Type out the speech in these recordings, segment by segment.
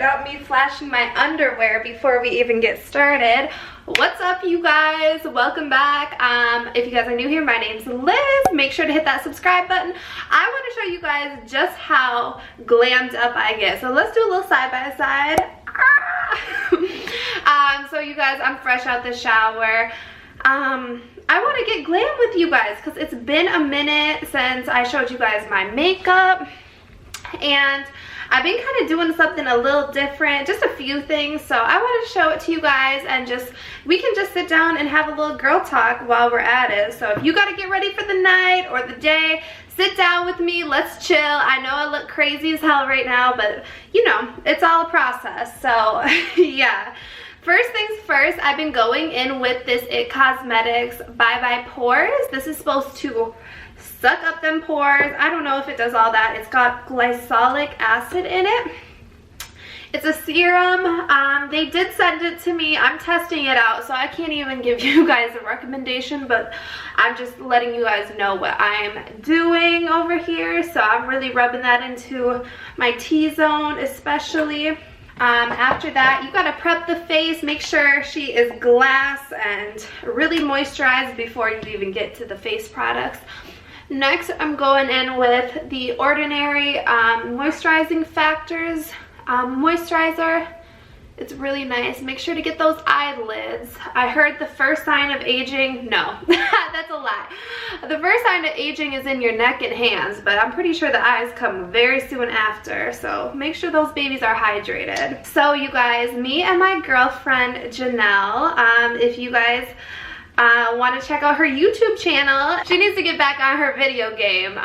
without me flashing my underwear before we even get started. What's up, you guys? Welcome back. If you guys are new here, my name's Liz. Make sure to hit that subscribe button. I want to show you guys just how glammed up I get. So let's do a little side by side. So you guys, I'm fresh out the shower. I want to get glam with you guys because it's been a minute since I showed you guys my makeup, and I've been kind of doing something a little different, just a few things. So I want to show it to you guys, and we can just sit down and have a little girl talk while we're at it. So if you got to get ready for the night or the day, sit down with me, let's chill. I know I look crazy as hell right now, but you know, it's all a process. So yeah. First things first, I've been going in with this IT Cosmetics Bye Bye Pores. This is supposed to suck up them pores. I don't know if it does all that. It's got glycolic acid in it. It's a serum. They did send it to me. I'm testing it out, so I can't even give you guys a recommendation, but I'm just letting you guys know what I'm doing over here. So I'm really rubbing that into my T-zone especially. After that, you gotta prep the face, make sure she is glass and really moisturized before you even get to the face products. Next, I'm going in with the Ordinary Moisturizing Factors moisturizer. It's really nice. Make sure to get those eyelids. I heard the first sign of aging, no, that's a lie. The first sign of aging is in your neck and hands, but I'm pretty sure the eyes come very soon after, so make sure those babies are hydrated. So you guys, me and my girlfriend Janelle, if you guys want to check out her YouTube channel, she needs to get back on her video game.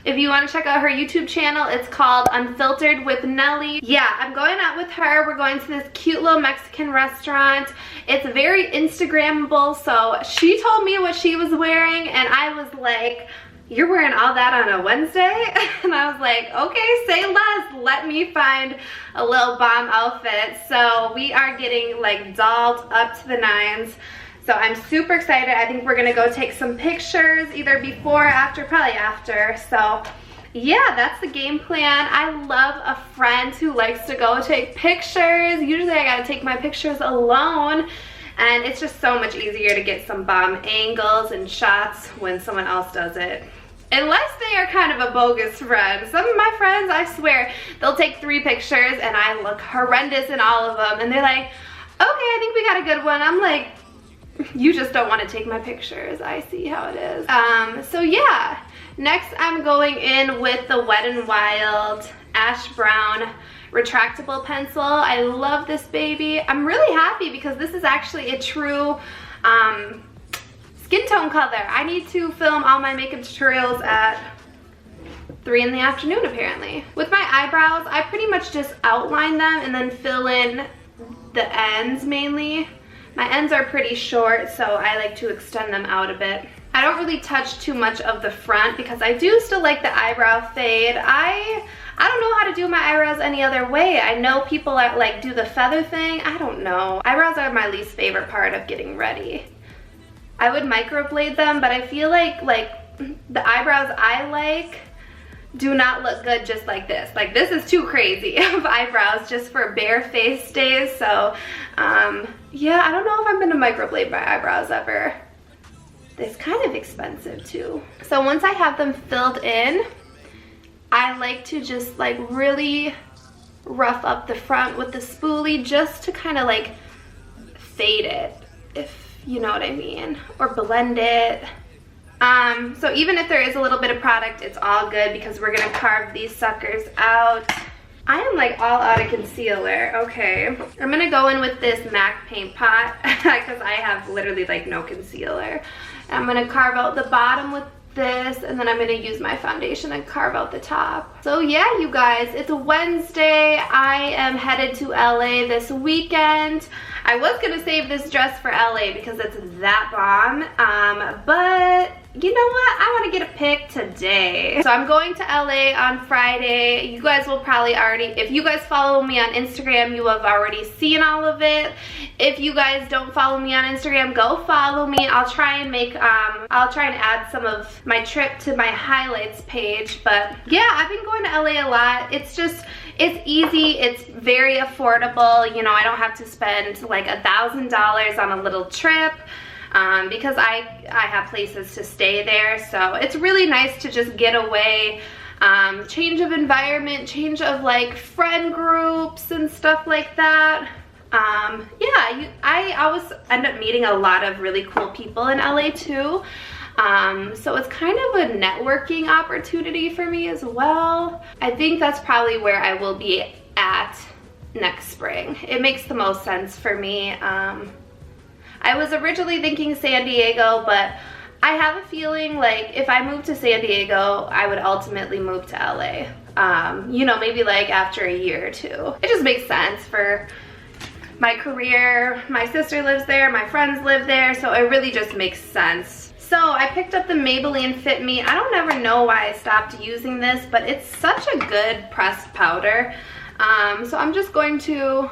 If you want to check out her YouTube channel, it's called Unfiltered with Nelly. Yeah, I'm going out with her. We're going to this cute little Mexican restaurant. It's very Instagrammable, so she told me what she was wearing, and I was like, you're wearing all that on a Wednesday? And I was like, okay, say less. Let me find a little bomb outfit. So we are getting like dolled up to the nines. So I'm super excited. I think we're gonna go take some pictures either before or after, probably after. So yeah, that's the game plan. I love a friend who likes to go take pictures. Usually I gotta take my pictures alone, and it's just so much easier to get some bomb angles and shots when someone else does it. Unless they are kind of a bogus friend. Some of my friends, I swear, they'll take 3 pictures and I look horrendous in all of them, and they're like, okay, I think we got a good one. I'm like, you just don't want to take my pictures. I see how it is. So yeah, next I'm going in with the Wet n Wild Ash Brown retractable pencil. I love this baby. I'm really happy because this is actually a true skin tone color. I need to film all my makeup tutorials at 3 in the afternoon apparently. With my eyebrows, I pretty much just outline them and then fill in the ends mainly. My ends are pretty short, so I like to extend them out a bit. I don't really touch too much of the front because I do still like the eyebrow fade. I don't know how to do my eyebrows any other way. I know people like do the feather thing. I don't know. Eyebrows are my least favorite part of getting ready. I would microblade them, but I feel like the eyebrows I like do not look good just like this. Like, this is too crazy of eyebrows just for bare face days. So yeah, I don't know if I'm gonna microblade my eyebrows ever. It's kind of expensive too. So once I have them filled in, I like to just like really rough up the front with the spoolie just to kind of like fade it, if you know what I mean, or blend it. So even if there is a little bit of product, it's all good because we're gonna carve these suckers out. I am like all out of concealer. Okay, I'm gonna go in with this MAC paint pot because I have literally like no concealer. I'm gonna carve out the bottom with this, and then I'm gonna use my foundation and carve out the top. So yeah, you guys, it's a Wednesday. I am headed to LA this weekend. I was gonna save this dress for LA because it's that bomb, but you know what? I want to get a pic today. So I'm going to LA on Friday. You guys will probably already, if you guys follow me on Instagram, you have already seen all of it. If you guys don't follow me on Instagram, go follow me. I'll try and make, I'll try and add some of my trip to my highlights page. But yeah, I've been going to LA a lot. It's just, it's easy, it's very affordable. You know, I don't have to spend like $1,000 on a little trip. Because I have places to stay there, so it's really nice to just get away, change of environment, change of like friend groups and stuff like that. Yeah, I always end up meeting a lot of really cool people in LA too, so it's kind of a networking opportunity for me as well. I think that's probably where I will be at next spring. It makes the most sense for me. I was originally thinking San Diego, but I have a feeling like if I moved to San Diego, I would ultimately move to LA. You know, maybe like after a year or two. It just makes sense for my career. My sister lives there, my friends live there, so it really just makes sense. So I picked up the Maybelline Fit Me. I don't ever know why I stopped using this, but it's such a good pressed powder. So I'm just going to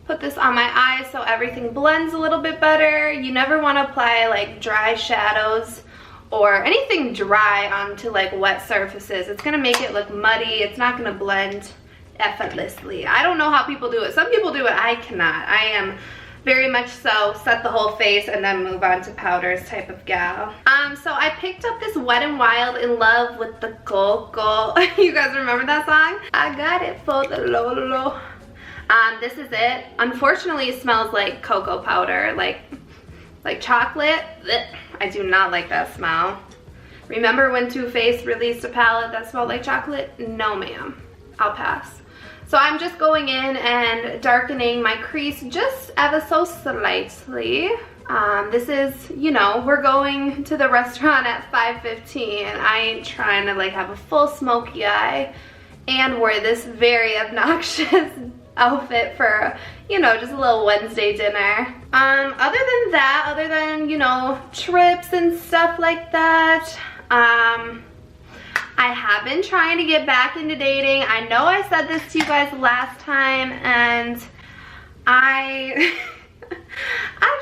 put this on my eyes so everything blends a little bit better. You never want to apply like dry shadows or anything dry onto like wet surfaces. It's gonna make it look muddy. It's not gonna blend effortlessly. I don't know how people do it. Some people do it, I cannot. I am very much so set the whole face and then move on to powders type of gal. So I picked up this Wet n Wild In Love with the Coco. You guys remember that song? I got it for the Lolo. This is it. Unfortunately, it smells like cocoa powder, like chocolate. Blech. I do not like that smell. Remember when Too Faced released a palette that smelled like chocolate? No, ma'am. I'll pass. So I'm just going in and darkening my crease just ever so slightly. This is, you know, we're going to the restaurant at 5:15 and I ain't trying to like have a full smoky eye and wear this very obnoxious outfit for, you know, just a little Wednesday dinner. Other than that, other than, you know, trips and stuff like that, I have been trying to get back into dating. I know I said this to you guys last time and I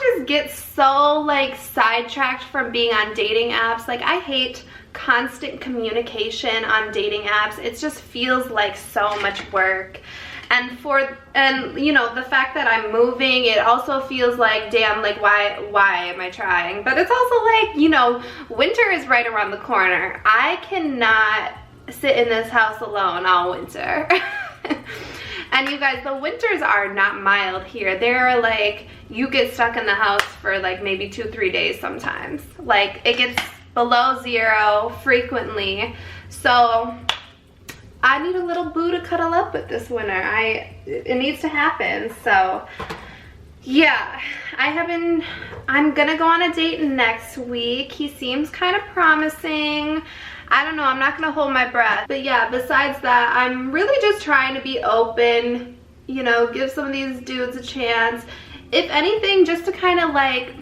just get so like sidetracked from being on dating apps. Like I hate constant communication on dating apps. It just feels like so much work. And you know, the fact that I'm moving, it also feels like, damn, like why am I trying? But it's also like, you know, winter is right around the corner. I cannot sit in this house alone all winter. And you guys, the winters are not mild here. They're like, you get stuck in the house for like maybe 2-3 days sometimes. Like it gets below 0 frequently. So I need a little boo to cuddle up with this winter. It needs to happen. So yeah, I'm gonna go on a date next week. He seems kind of promising. I don't know, I'm not gonna hold my breath. But yeah, besides that, I'm really just trying to be open, you know, give some of these dudes a chance. If anything, just to kind of like,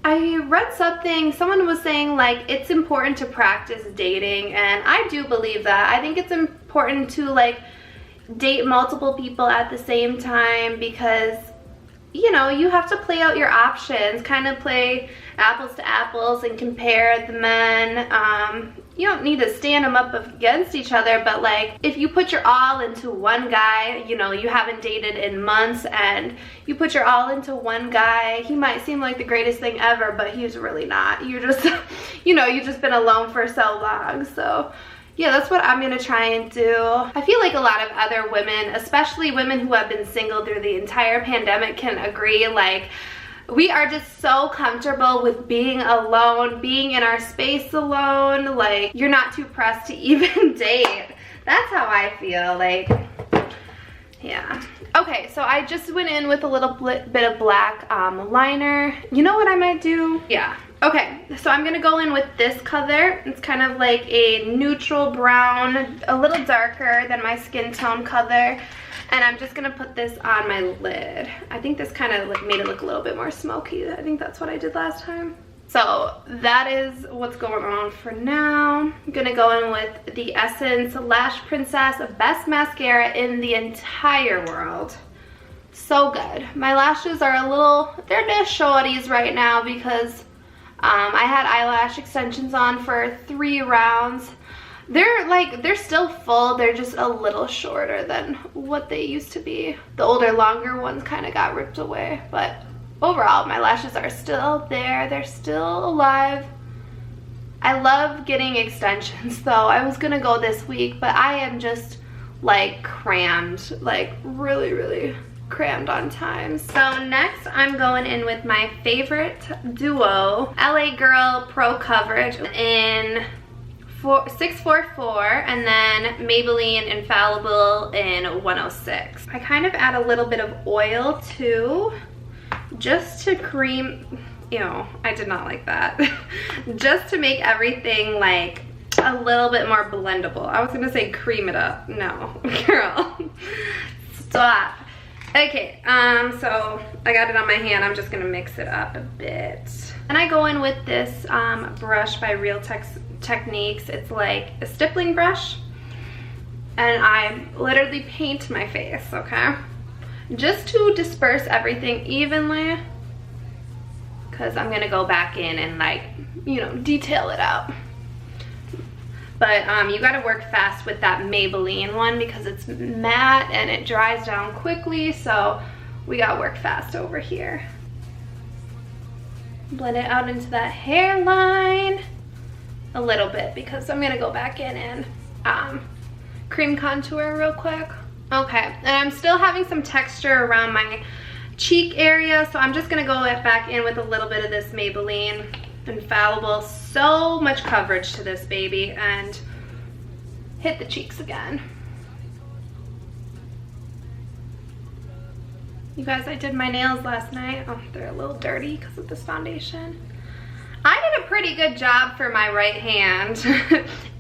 I read something, someone was saying like it's important to practice dating, and I do believe that. I think it's important to like date multiple people at the same time because, you know, you have to play out your options, kind of play apples to apples and compare the men. You don't need to stand them up against each other, but like if you put your all into one guy, you know, you haven't dated in months and you put your all into one guy, he might seem like the greatest thing ever, but he's really not. You're just, you know, you've just been alone for so long. So yeah, that's what I'm gonna try and do. I feel like a lot of other women, especially women who have been single through the entire pandemic, can agree, like, we are just so comfortable with being alone, being in our space alone. Like, you're not too pressed to even date. That's how I feel, like, yeah. Okay, so I just went in with a little bit of black liner. You know what I might do? Yeah. Okay, so I'm gonna go in with this color. It's kind of like a neutral brown, a little darker than my skin tone color. And I'm just gonna put this on my lid. I think this kind of like made it look a little bit more smoky. I think that's what I did last time. So that is what's going on for now. I'm gonna go in with the Essence Lash Princess Best Mascara in the entire world. So good. My lashes are a little, they're just shorties right now because I had eyelash extensions on for 3 rounds. They're still full, they're just a little shorter than what they used to be. The older, longer ones kind of got ripped away, but overall, my lashes are still there. They're still alive. I love getting extensions though. I was gonna go this week, but I am just like crammed, like really crammed on time. So next I'm going in with my favorite duo, LA Girl Pro Coverage in 644 and then Maybelline Infallible in 106. I kind of add a little bit of oil too, just to cream, I did not like that. Just to make everything like a little bit more blendable. I was gonna say cream it up. No, girl, stop. Okay, so I got it on my hand. I'm just gonna mix it up a bit. And I go in with this brush by Real Techniques. It's like a stippling brush. And I literally paint my face, okay? Just to disperse everything evenly, because I'm gonna go back in and like, detail it out. But you gotta work fast with that Maybelline one because it's matte and it dries down quickly, so we gotta work fast over here. Blend it out into that hairline a little bit because I'm gonna go back in and cream contour real quick. Okay, and I'm still having some texture around my cheek area, so I'm just gonna go back in with a little bit of this Maybelline Infallible. So much coverage to this baby, and hit the cheeks again. You guys, I did my nails last night. Oh, they're a little dirty because of this foundation. I did a pretty good job for my right hand.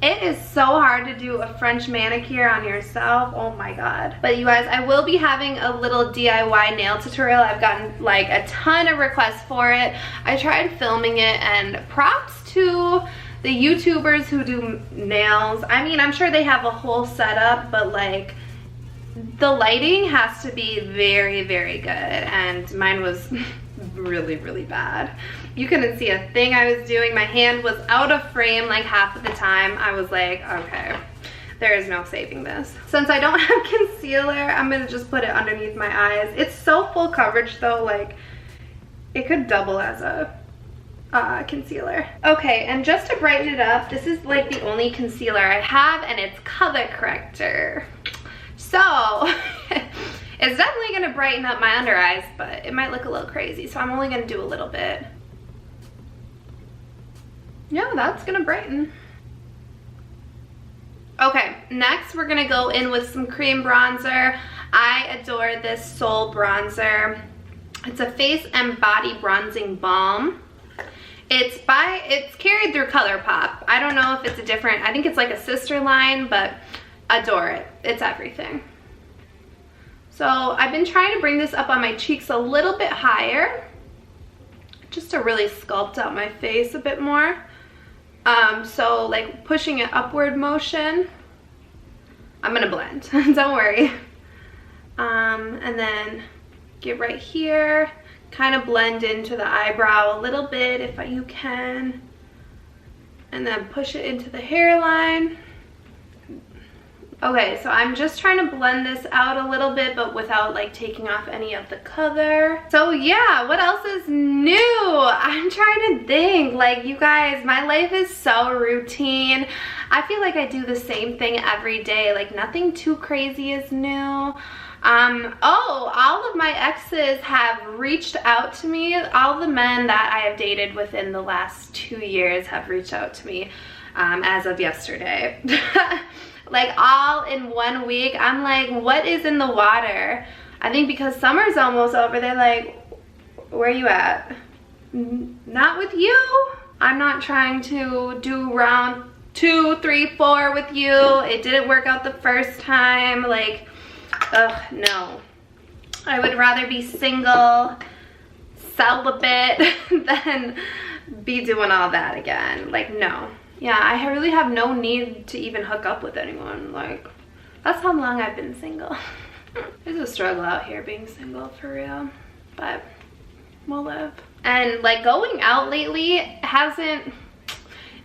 It is so hard to do a French manicure on yourself. Oh my God. But you guys, I will be having a little DIY nail tutorial. I've gotten like a ton of requests for it. I tried filming it, and props to the YouTubers who do nails. I mean, I'm sure they have a whole setup, but like the lighting has to be very good, and mine was really bad. You couldn't see a thing I was doing. My hand was out of frame like half of the time. I was like, okay, there is no saving this. Since I don't have concealer, I'm gonna just put it underneath my eyes. It's so full coverage though, like it could double as a concealer. Okay, and just to brighten it up, this is like the only concealer I have, and it's color corrector. So it's definitely gonna brighten up my under eyes, but it might look a little crazy, so I'm only gonna do a little bit. Yeah, that's gonna brighten. Okay, next we're gonna go in with some cream bronzer. I adore this Sol bronzer. It's a face and body bronzing balm. It's carried through ColourPop. I don't know if it's a different, I think it's like a sister line, but adore it. It's everything. So I've been trying to bring this up on my cheeks a little bit higher, just to really sculpt out my face a bit more. So like pushing an upward motion. I'm gonna blend, don't worry. And then get right here, kind of blend into the eyebrow a little bit if you can, and then push it into the hairline. Okay, so I'm just trying to blend this out a little bit, but without like taking off any of the color. So yeah, what else is new? I'm trying to think. Like, you guys, my life is so routine. I feel like I do the same thing every day. Like, nothing too crazy is new. Oh, all of my exes have reached out to me. All the men that I have dated within the last 2 years have reached out to me as of yesterday. Like, all in 1 week. I'm like, what is in the water? I think because summer's almost over, they're like, where you at? Not with you. I'm not trying to do round 2, 3, 4 with you. It didn't work out the first time. Like, ugh, no. I would rather be single, celibate than be doing all that again. Like, no. Yeah, I really have no need to even hook up with anyone. Like, that's how long I've been single. It's a struggle out here being single, for real. But we'll live. And like going out lately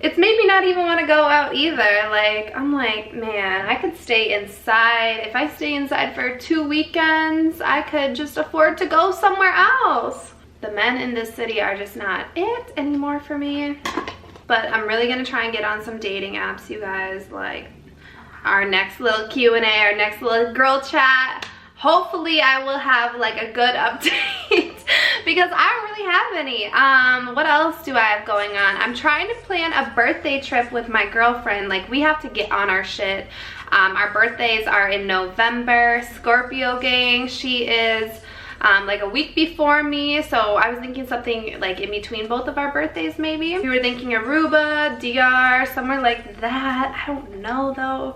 it's made me not even want to go out either. Like, I'm like, man, I could stay inside. If I stay inside for 2 weekends, I could just afford to go somewhere else. The men in this city are just not it anymore for me. But I'm really gonna try and get on some dating apps, you guys. Like, our next little Q&A, our next little girl chat. Hopefully I will have like a good update because I don't really have any. What else do I have going on? I'm trying to plan a birthday trip with my girlfriend. Like, we have to get on our shit. Our birthdays are in November. Scorpio gang, she is like a week before me, so I was thinking something like in between both of our birthdays maybe. We were thinking Aruba, DR, somewhere like that. I don't know though.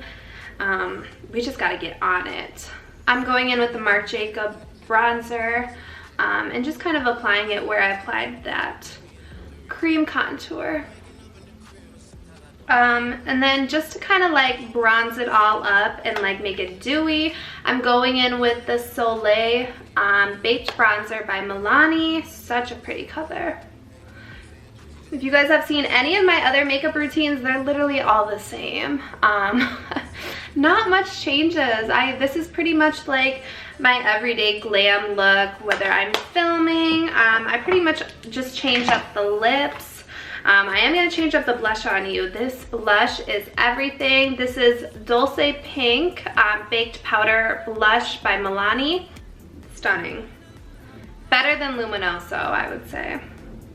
We just gotta get on it. I'm going in with the Marc Jacob bronzer and just kind of applying it where I applied that cream contour. And then just to kind of like bronze it all up and like make it dewy, I'm going in with the Soleil Baked Bronzer by Milani. Such a pretty color. If you guys have seen any of my other makeup routines, they're literally all the same. Not much changes. This is pretty much like my everyday glam look, whether I'm filming. I pretty much just change up the lips. I am going to change up the blush on you. This blush is everything. This is Dulce Pink Baked Powder Blush by Milani. Stunning. Better than Luminoso, I would say.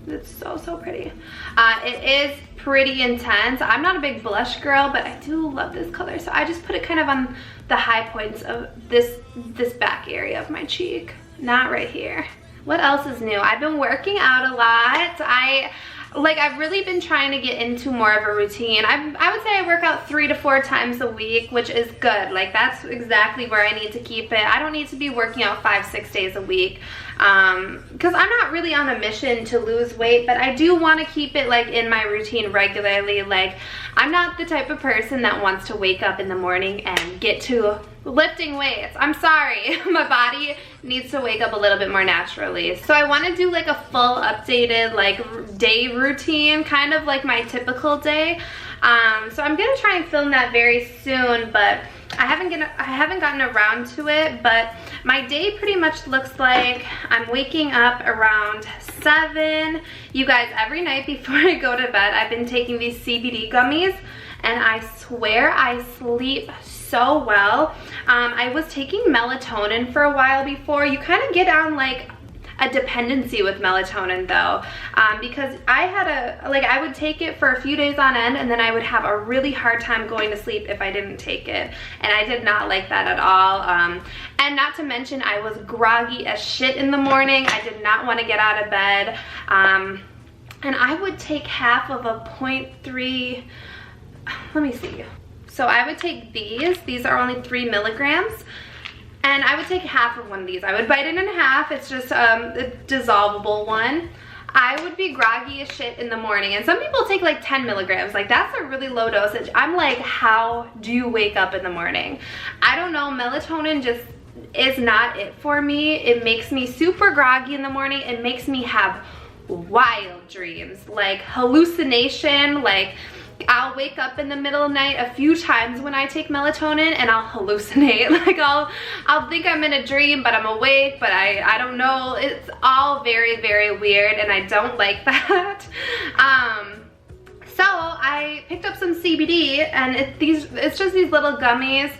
It's so pretty. It is pretty intense. I'm not a big blush girl, but I do love this color, so I just put it kind of on the high points of this back area of my cheek, not right here. What else is new? I've been working out a lot. I've really been trying to get into more of a routine. I would say I work out 3 to 4 times a week, which is good. Like, that's exactly where I need to keep it. I don't need to be working out 5-6 days a week because I'm not really on a mission to lose weight, but I do want to keep it like in my routine regularly. Like, I'm not the type of person that wants to wake up in the morning and get to lifting weights. I'm sorry. My body needs to wake up a little bit more naturally. So I want to do like a full updated like day routine, kind of like my typical day. So I'm gonna try and film that very soon, but I haven't gotten around to it. But my day pretty much looks like I'm waking up around 7. You guys, every night before I go to bed, I've been taking these CBD gummies, and I swear I sleep so well. I was taking melatonin for a while before. You kind of get on like a dependency with melatonin though, because I would take it for a few days on end, and then I would have a really hard time going to sleep if I didn't take it, and I did not like that at all. And not to mention, I was groggy as shit in the morning. I did not want to get out of bed, and I would take half of a 0.3, let me see. So I would take these are only 3 milligrams, and I would take half of one of these. I would bite it in half. It's just a dissolvable one. I would be groggy as shit in the morning, and some people take like 10 milligrams. Like, that's a really low dosage. I'm like, how do you wake up in the morning? I don't know. Melatonin just is not it for me. It makes me super groggy in the morning. It makes me have wild dreams, like hallucination. Like, I'll wake up in the middle of the night a few times when I take melatonin, and I'll hallucinate. Like, I'll think I'm in a dream, but I'm awake, but I don't know. It's all very, very weird, and I don't like that. So I picked up some CBD, and it's just these little gummies,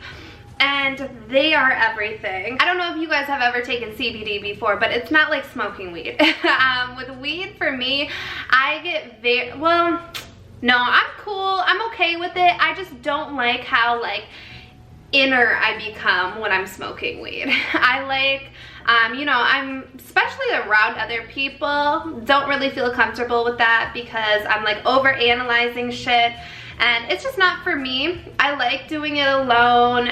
and they are everything. I don't know if you guys have ever taken CBD before, but it's not like smoking weed. With weed, for me, I get no, I'm cool. I'm okay with it. I just don't like how like inner I become when I'm smoking weed. I like, you know, I'm especially around other people, don't really feel comfortable with that because I'm like over analyzing shit, and it's just not for me. I like doing it alone,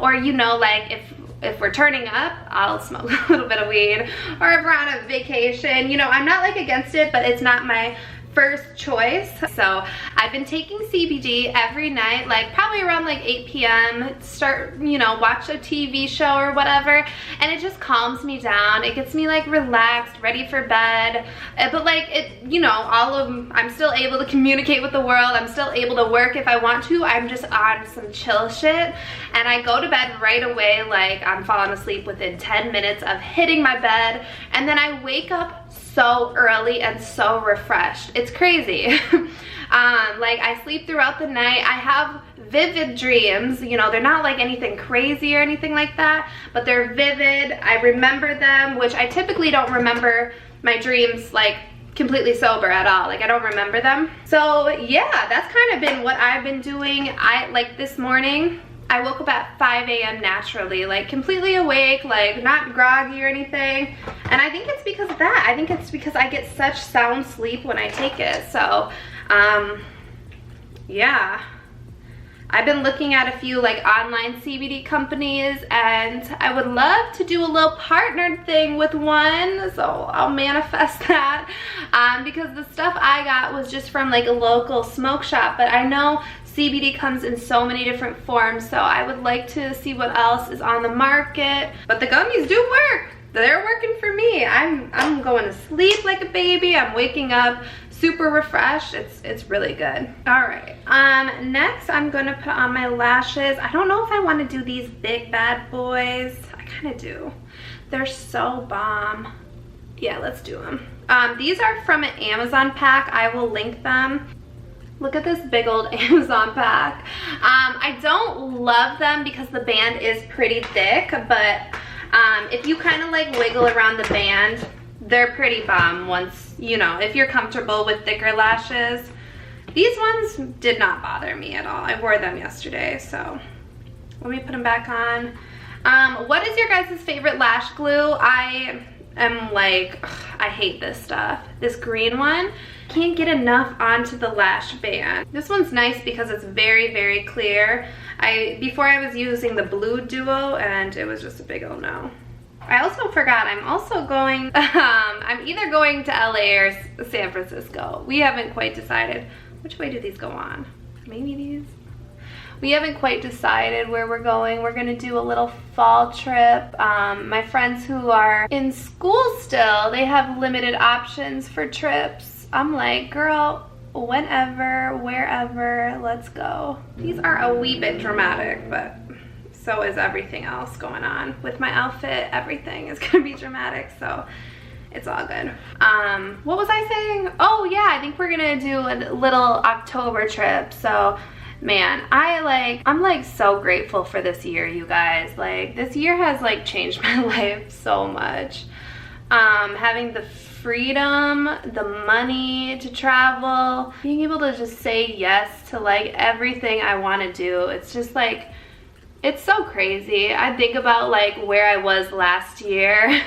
or you know, like if we're turning up, I'll smoke a little bit of weed, or if we're on a vacation, you know, I'm not like against it, but it's not my first choice. So I've been taking CBD every night, like probably around like 8 p.m. Start, you know, watch a TV show or whatever, and it just calms me down. It gets me like relaxed, ready for bed. But like it, you know, I'm still able to communicate with the world. I'm still able to work if I want to. I'm just on some chill shit, and I go to bed right away. Like I'm falling asleep within 10 minutes of hitting my bed, and then I wake up so early and so refreshed. It's crazy. Like I sleep throughout the night. I have vivid dreams, you know, they're not like anything crazy or anything like that, but they're vivid. I remember them, which I typically don't remember my dreams like completely sober at all. Like I don't remember them. So yeah, that's kind of been what I've been doing. Like this morning, I woke up at 5 a.m. naturally, like completely awake, like not groggy or anything. And I think it's because of that. I think it's because I get such sound sleep when I take it. So, yeah. I've been looking at a few like online CBD companies, and I would love to do a little partnered thing with one, so I'll manifest that, because the stuff I got was just from like a local smoke shop, but I know CBD comes in so many different forms, so I would like to see what else is on the market. But the gummies do work. They're working for me. I'm going to sleep like a baby. I'm waking up super refreshed. It's really good. All right, next I'm gonna put on my lashes. I don't know if I want to do these big bad boys. I kind of do. They're so bomb. Yeah, let's do them. These are from an Amazon pack. I will link them. Look at this big old Amazon pack. I don't love them because the band is pretty thick, but if you kind of like wiggle around the band, they're pretty bomb once, you know, if you're comfortable with thicker lashes. These ones did not bother me at all. I wore them yesterday, so let me put them back on. What is your guys' favorite lash glue? I am like, ugh, I hate this stuff. This green one, can't get enough onto the lash band. This one's nice because it's very, very clear. Before I was using the Blue Duo, and it was just a big old no. I also forgot, I'm also going, I'm either going to LA or San Francisco. We haven't quite decided. Which way do these go on? Maybe these? We haven't quite decided where we're going. We're gonna do a little fall trip. My friends who are in school still, they have limited options for trips. I'm like, girl, whenever, wherever, let's go. These are a wee bit dramatic, but so is everything else going on. With my outfit, everything is gonna be dramatic, so it's all good. What was I saying? Oh yeah, I think we're gonna do a little October trip. So man, I'm like so grateful for this year, you guys. Like this year has like changed my life so much. Having the freedom, the money to travel, being able to just say yes to like everything I want to do. It's just like, it's so crazy. I think about like where I was last year,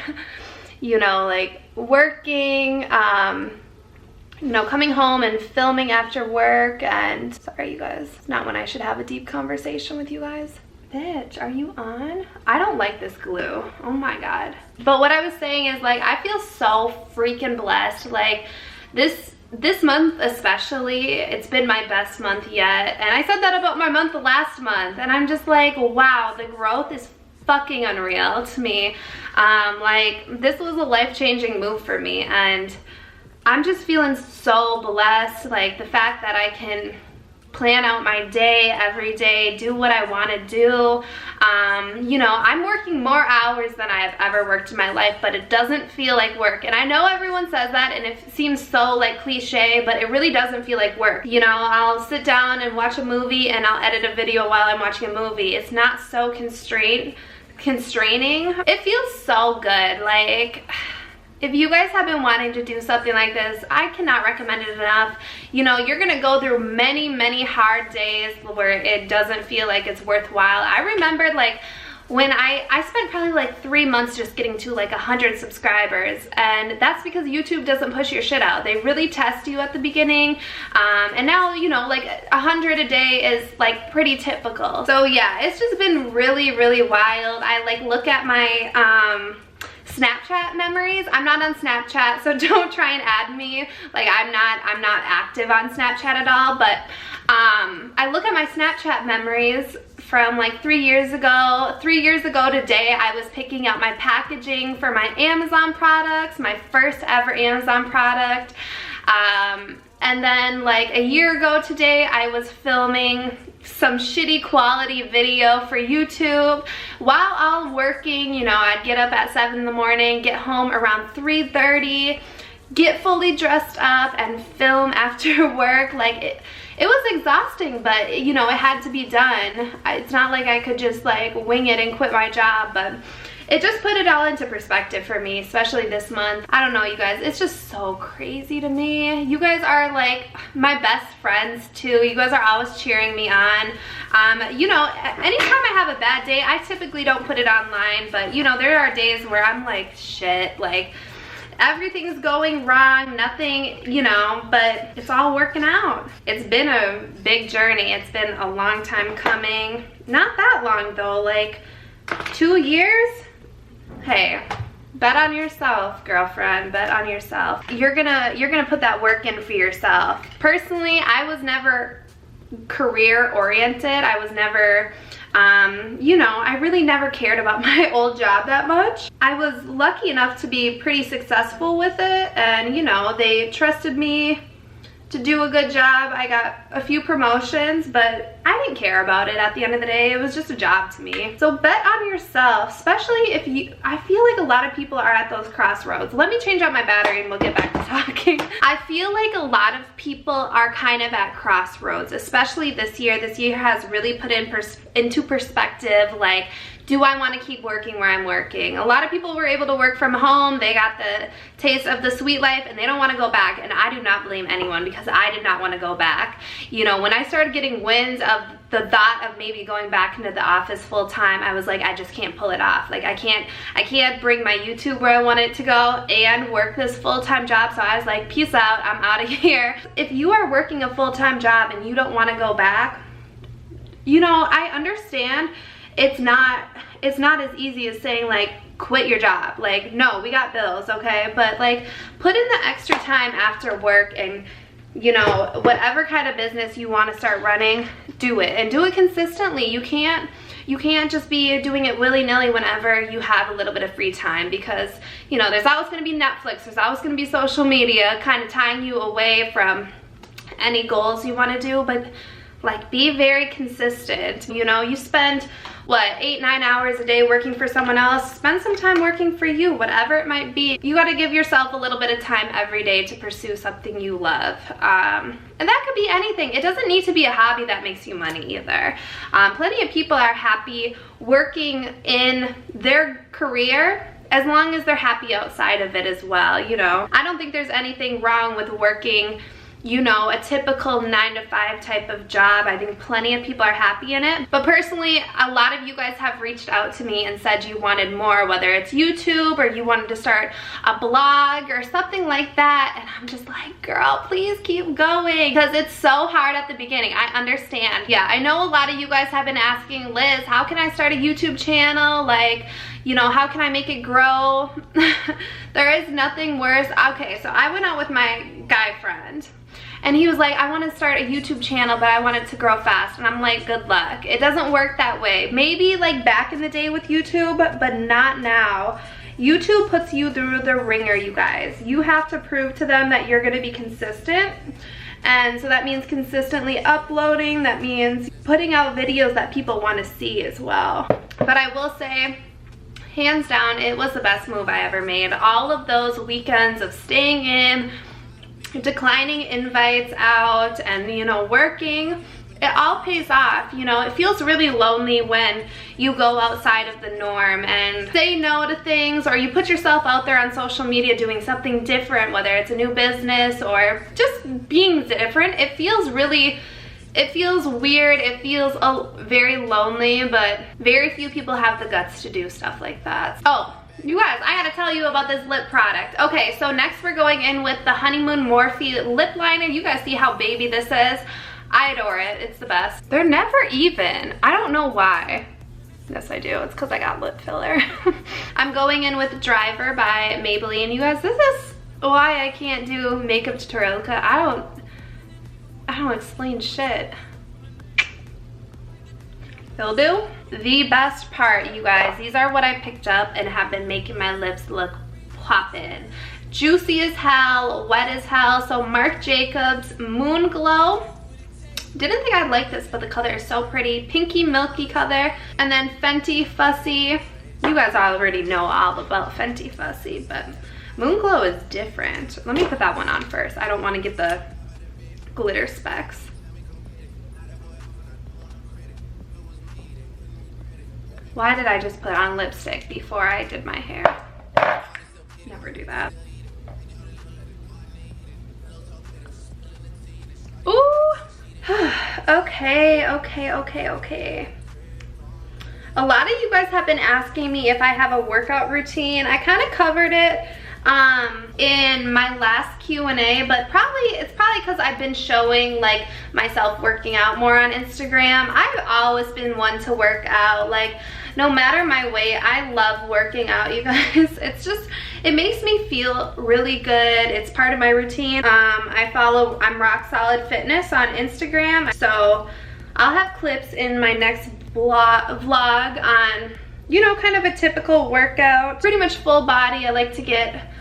you know, like working, you know, coming home and filming after work, and sorry you guys, it's not when I should have a deep conversation with you guys. Bitch, are you on? I don't like this glue. Oh my god. But what I was saying is like, I feel so freaking blessed. Like this month especially, it's been my best month yet. And I said that about my month last month, and I'm just like, wow, the growth is fucking unreal to me. Like this was a life-changing move for me, and I'm just feeling so blessed. Like the fact that I can plan out my day every day, do what I want to do. You know, I'm working more hours than I have ever worked in my life, but it doesn't feel like work. And I know everyone says that, and it seems so like cliche, but it really doesn't feel like work. You know, I'll sit down and watch a movie, and I'll edit a video while I'm watching a movie. It's not so constraining. It feels so good. Like, if you guys have been wanting to do something like this, I cannot recommend it enough. You know, you're gonna go through many, many hard days where it doesn't feel like it's worthwhile. I remembered like when I spent probably like 3 months just getting to like 100 subscribers, and that's because YouTube doesn't push your shit out. They really test you at the beginning, and now, you know, like 100 a day is like pretty typical. So yeah, it's just been really, really wild. I like look at my Snapchat memories. I'm not on Snapchat, so don't try and add me. Like, I'm not active on Snapchat at all, but I look at my Snapchat memories from like 3 years ago. 3 years ago today, I was picking out my packaging for my Amazon products, my first ever Amazon product. And then like a year ago today, I was filming some shitty quality video for YouTube while all working. You know, I'd get up at 7 in the morning, get home around 3:30, get fully dressed up and film after work. Like it was exhausting, but you know, it had to be done. It's not like I could just like wing it and quit my job, but it just put it all into perspective for me, especially this month. I don't know, you guys, it's just so crazy to me. You guys are like my best friends too. You guys are always cheering me on. You know, anytime I have a bad day, I typically don't put it online, but you know, there are days where I'm like, shit, like everything's going wrong, nothing, you know, but it's all working out. It's been a big journey. It's been a long time coming. Not that long though, like 2 years. Hey, bet on yourself, girlfriend, bet on yourself. You're gonna put that work in for yourself. Personally, I was never career oriented. I was never, you know, I really never cared about my old job that much. I was lucky enough to be pretty successful with it, and you know, they trusted me to do a good job. I got a few promotions, but I didn't care about it at the end of the day. It was just a job to me. So bet on yourself, especially if you, I feel like a lot of people are at those crossroads. Let me change out my battery and we'll get back to talking. I feel like a lot of people are kind of at crossroads, especially this year. This year has really put into perspective, like, do I want to keep working where I'm working? A lot of people were able to work from home. They got the taste of the sweet life and they don't want to go back. And I do not blame anyone, because I did not want to go back. You know, when I started getting winds of the thought of maybe going back into the office full time, I was like, I just can't pull it off. Like I can't bring my YouTube where I want it to go and work this full-time job. So I was like, peace out, I'm out of here. If you are working a full-time job and you don't want to go back, you know, I understand. It's not as easy as saying like, quit your job. Like, no, we got bills, okay? But like, put in the extra time after work, and you know, whatever kind of business you want to start running, do it, and do it consistently. You can't just be doing it willy-nilly whenever you have a little bit of free time, because you know, there's always going to be Netflix, there's always going to be social media kind of tying you away from any goals you want to do. But like, be very consistent. You know, you spend what, 8-9 hours a day working for someone else. Spend some time working for you, whatever it might be. You got to give yourself a little bit of time every day to pursue something you love, and that could be anything. It doesn't need to be a hobby that makes you money either. Plenty of people are happy working in their career as long as they're happy outside of it as well. You know, I don't think there's anything wrong with working, you know, a typical 9-to-5 type of job. I think plenty of people are happy in it. But personally, a lot of you guys have reached out to me and said you wanted more, whether it's YouTube or you wanted to start a blog or something like that. And I'm just like, girl, please keep going, because it's so hard at the beginning. I understand. Yeah, I know a lot of you guys have been asking, Liz, how can I start a YouTube channel? Like, you know, how can I make it grow? There is nothing worse. Okay, so I went out with my guy friend, and he was like, I want to start a YouTube channel, but I want it to grow fast. And I'm like, good luck. It doesn't work that way. Maybe like back in the day with YouTube, but not now. YouTube puts you through the ringer, you guys. You have to prove to them that you're going to be consistent. And so that means consistently uploading. That means putting out videos that people want to see as well. But I will say, hands down, it was the best move I ever made. All of those weekends of staying in, declining invites out, and you know, working, it all pays off. You know, it feels really lonely when you go outside of the norm and say no to things, or you put yourself out there on social media doing something different, whether it's a new business or just being different. It feels really, it feels weird, it feels very lonely, but very few people have the guts to do stuff like that. Oh, you guys, I gotta tell you about this lip product. Okay, so next we're going in with the Honeymoon Morphe lip liner. You guys see how baby this is? I adore it, it's the best. They're never even, I don't know why. Yes, I do. It's because I got lip filler. I'm going in with Driver by Maybelline. You guys, this is why I can't do makeup tutorial, because I don't explain shit. It'll do. The best part, you guys, these are what I picked up and have been making my lips look poppin'. Juicy as hell, wet as hell. So Marc Jacobs Moon Glow. Didn't think I'd like this, but the color is so pretty. Pinky milky color. And then Fenty Fussy. You guys already know all about Fenty Fussy, but Moon Glow is different. Let me put that one on first. I don't want to get the glitter specks. Why did I just put on lipstick before I did my hair? Never do that. Ooh. Okay. A lot of you guys have been asking me if I have a workout routine. I kind of covered it in my last Q&A, but it's probably because I've been showing like myself working out more on Instagram. I've always been one to work out, like no matter my weight. I love working out, you guys. It makes me feel really good. It's part of my routine. I'm Rock Solid Fitness on Instagram, so I'll have clips in my next vlog on, you know, kind of a typical workout. Pretty much full body. I like to get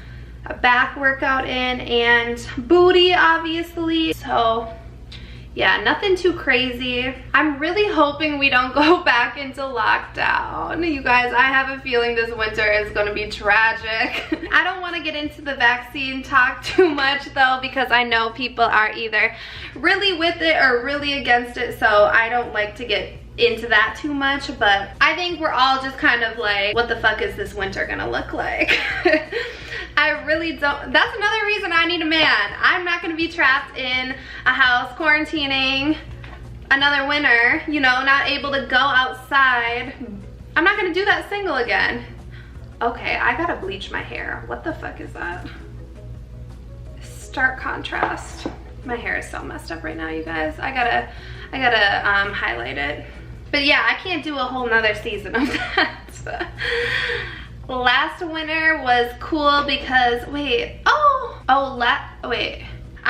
a back workout in and booty, obviously. So yeah, nothing too crazy. I'm really hoping we don't go back into lockdown. You guys, I have a feeling this winter is gonna be tragic. I don't wanna get into the vaccine talk too much though, because I know people are either really with it or really against it, so I don't like to get into that too much, but I think we're all just kind of like, what the fuck is this winter gonna look like? I really don't. That's another reason I need a man. I'm not gonna be trapped in a house quarantining another winter, you know, not able to go outside. I'm not gonna do that single again. Okay, I gotta bleach my hair. What the fuck is that? Stark contrast. My hair is so messed up right now, you guys. I gotta highlight it. But yeah, I can't do a whole nother season of that. Last winter was cool because,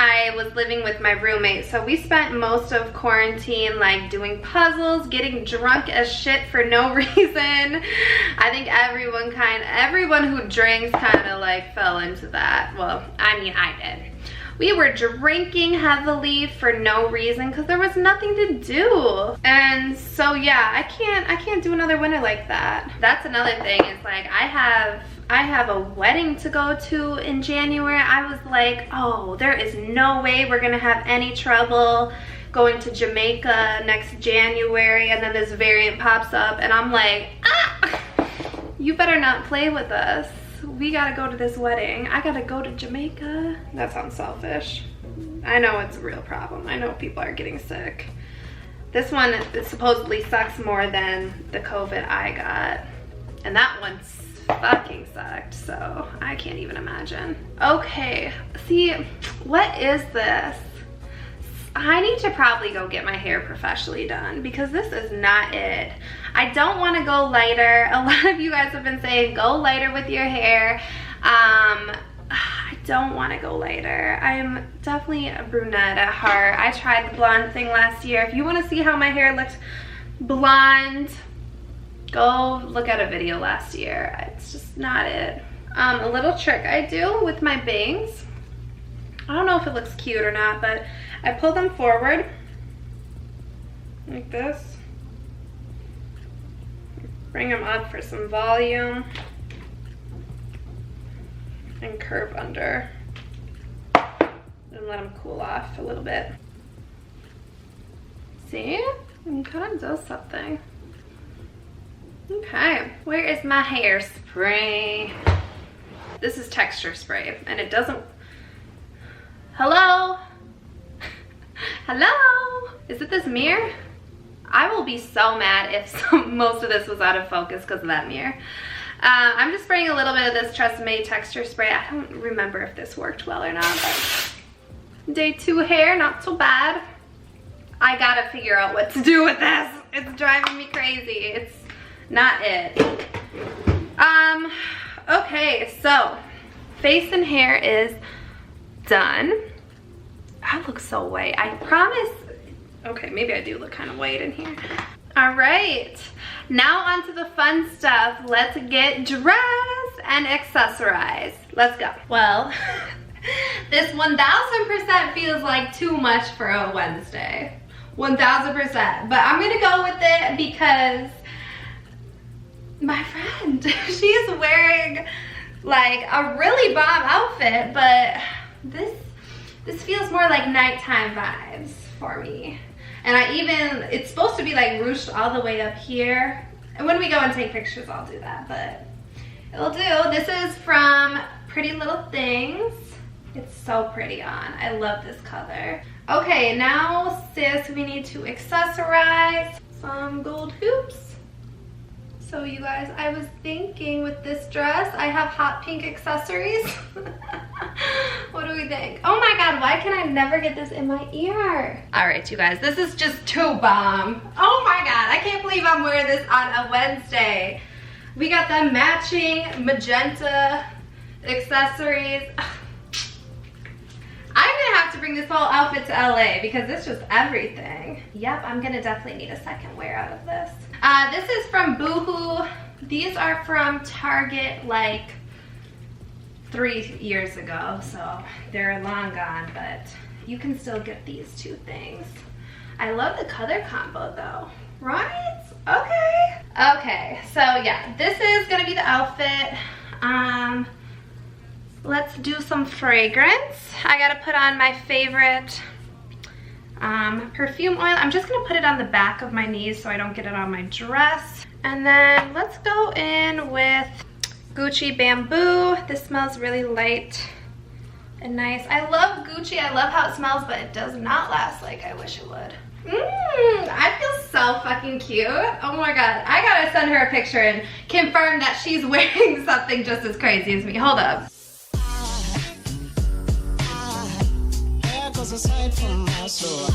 I was living with my roommate, so we spent most of quarantine like doing puzzles, getting drunk as shit for no reason. I think everyone who drinks kind of like fell into that. Well, I mean, I did. We were drinking heavily for no reason because there was nothing to do. And so yeah, I can't do another winter like that. That's another thing, is like I have a wedding to go to in January. I was like, oh, there is no way we're gonna have any trouble going to Jamaica next January, and then this variant pops up and I'm like, you better not play with us. We gotta go to this wedding. I gotta go to Jamaica. That sounds selfish. I know it's a real problem. I know people are getting sick. This one supposedly sucks more than the COVID I got. And that one fucking sucked, so I can't even imagine. Okay, see, what is this? I need to probably go get my hair professionally done because this is not it. I don't want to go lighter. A lot of you guys have been saying go lighter with your hair. I don't want to go lighter. I'm definitely a brunette at heart. I tried the blonde thing last year. If you want to see how my hair looked blonde, go look at a video last year. It's just not it. A little trick I do with my bangs. I don't know if it looks cute or not, but I pull them forward like this. Bring them up for some volume and curve under and let them cool off a little bit. See? It kind of does something. Okay, where is my hairspray? This is texture spray and it doesn't... Hello? Hello? Is it this mirror? I will be so mad if most of this was out of focus because of that mirror. I'm just spraying a little bit of this TRESemmé texture spray. I don't remember if this worked well or not, but day 2 hair, not so bad. I gotta figure out what to do with this. It's driving me crazy. not it. Okay, so face and hair is done. I look so white, I promise. Okay, maybe I do look kind of white in here. All right, now on to the fun stuff. Let's get dressed and accessorize. Let's go. Well, this 1000% feels like too much for a Wednesday. 1000%, but I'm gonna go with it because my friend, she's wearing like a really bomb outfit, but this feels more like nighttime vibes for me. And it's supposed to be like ruched all the way up here. And when we go and take pictures, I'll do that, but it'll do. This is from Pretty Little Things. It's so pretty on. I love this color. Okay, now sis, we need to accessorize some gold hoops. So you guys, I was thinking with this dress, I have hot pink accessories. What do we think? Oh my God, why can I never get this in my ear? All right, you guys, this is just too bomb. Oh my God, I can't believe I'm wearing this on a Wednesday. We got the matching magenta accessories. I'm gonna have to bring this whole outfit to LA because it's just everything. Yep, I'm gonna definitely need a second wear out of this. This is from Boohoo. These are from Target like 3 years ago, so they're long gone, but you can still get these two things. I love the color combo though, right? Okay. Okay, so yeah, this is gonna be the outfit. Let's do some fragrance. I gotta put on my favorite perfume oil. I'm just gonna put it on the back of my knees so I don't get it on my dress. And then let's go in with Gucci Bamboo. This smells really light and nice. I love Gucci. I love how it smells, but it does not last like I wish it would. I feel so fucking cute. Oh my God. I gotta send her a picture and confirm that she's wearing something just as crazy as me. Hold up. Aside from my soul.